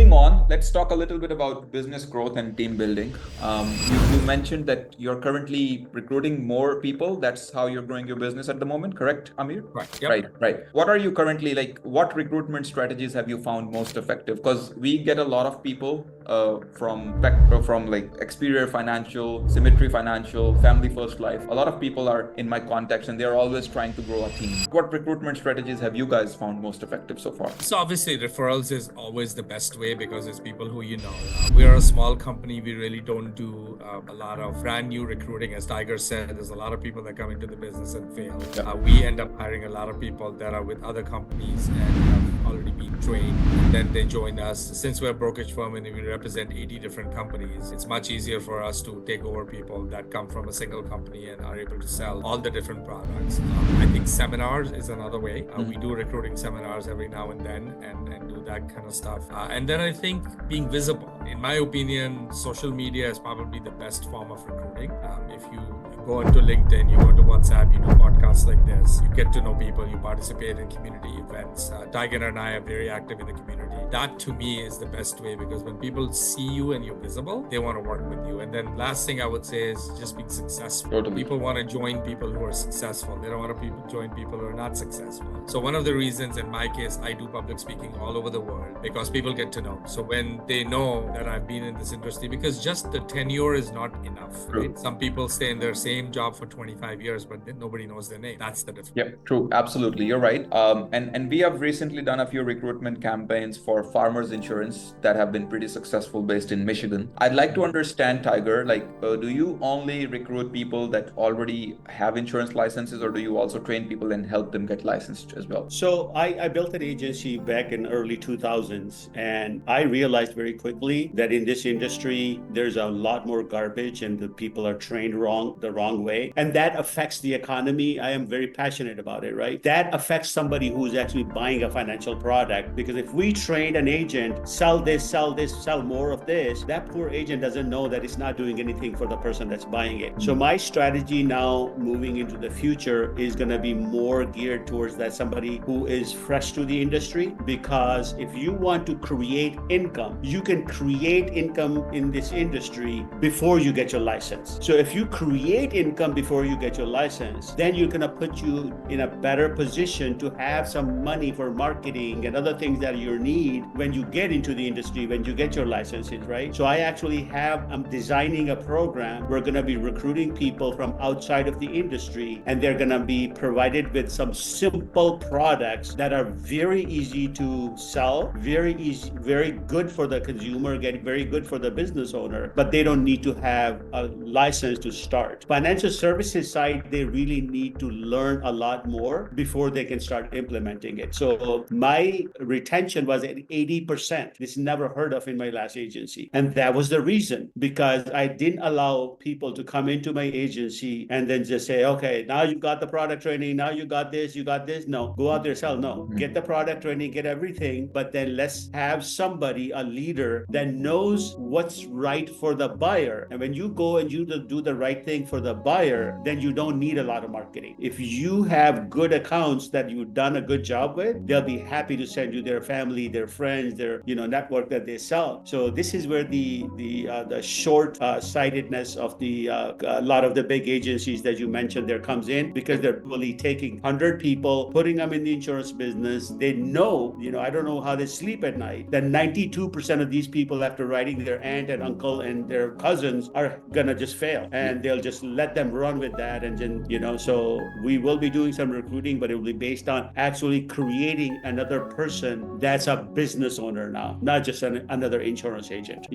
moving on, let's talk a little bit about business growth and team building. You mentioned that you're currently recruiting more people. That's how you're growing your business at the moment, correct, Amir? Right. Yep. Right. What are you currently like? What recruitment strategies have you found most effective? Because we get a lot of people from like Experia Financial, Symmetry Financial, Family First Life. A lot of people are in my contacts and they're always trying to grow a team. What recruitment strategies have you guys found most effective so far? So obviously referrals is always the best way because it's people who you know. We are a small company. We really don't do a lot of brand new recruiting. As Tiger said, there's a lot of people that come into the business and fail. Yeah. We end up hiring a lot of people that are with other companies and have already been trained. Then they join us. Since we're a brokerage firm and we represent 80 different companies, it's much easier for us to take over people that come from a single company and are able to sell all the different products. I think seminars is another way. We do recruiting seminars every now and then and do that kind of stuff. And then I think being visible. In my opinion, social media is probably the best form of recruiting. If you go onto LinkedIn, you go to WhatsApp, you do podcasts like this, you get to know people, you participate in community events. Tiger and I are very active in the community. That to me is the best way because when people see you and you're visible, they want to work with you. And then last thing I would say is just being successful. Totally. People want to join people who are successful. They don't want to join people who are not successful. So one of the reasons in my case, I do public speaking all over the world because people get to know. So when they know that I've been in this industry, because just the tenure is not enough, right? Some people stay in their same job for 25 years, but then nobody knows their name. That's the difference. Yeah, true. Absolutely. You're right. And we have recently done a few recruitment campaigns for farmers insurance that have been pretty successful based in Michigan. I'd like to understand, Tiger, do you only recruit people that already have insurance licenses or do you also train people and help them get licensed as well? So I built an agency back in early 2000s and I realized very quickly that in this industry, there's a lot more garbage and the people are trained the wrong way. And that affects the economy. I am very passionate about it, right? That affects somebody who's actually buying a financial product because if we trained an agent, sell this, sell more of this, that poor agent doesn't know that it's not doing anything for the person that's buying it. So my strategy now moving into the future is going to be more geared towards that somebody who is fresh to the industry, because if you want to create income, you can create income in this industry before you get your license. So if you create income before you get your license, then you're going to put you in a better position to have some money for marketing and other things that you need when you get into the industry, when you get your licenses, right? So I'm designing a program. We're going to be recruiting people from outside of the industry and they're going to be provided with some simple products that are very easy to sell, very easy, very good for the consumer, very good for the business owner, but they don't need to have a license to start. Financial services side, they really need to learn a lot more before they can start implementing it. So my retention was at 80%. This never heard of in my last agency. And that was the reason, because I didn't allow people to come into my agency and then just say, okay, now you got the product training, now you got this. No, go out there, sell. No, get the product training, get everything, but then let's have somebody, a leader that knows what's right for the buyer. And when you go and you do the right thing for the buyer, then you don't need a lot of marketing. If you have good accounts that you've done a good job with, they'll be happy to send you their family, their friends, their network that they sell. So this is where the short sightedness of a lot of the big agencies that you mentioned there comes in, because they're really taking 100 people, putting them in the insurance business. They know, I don't know how they sleep at night, that 92% of these people, after writing their aunt and uncle and their cousins, are gonna just fail, and they'll just let them run with that. And then, so we will be doing some recruiting, but it will be based on actually creating another person that's a business owner now, not just another insurance agent.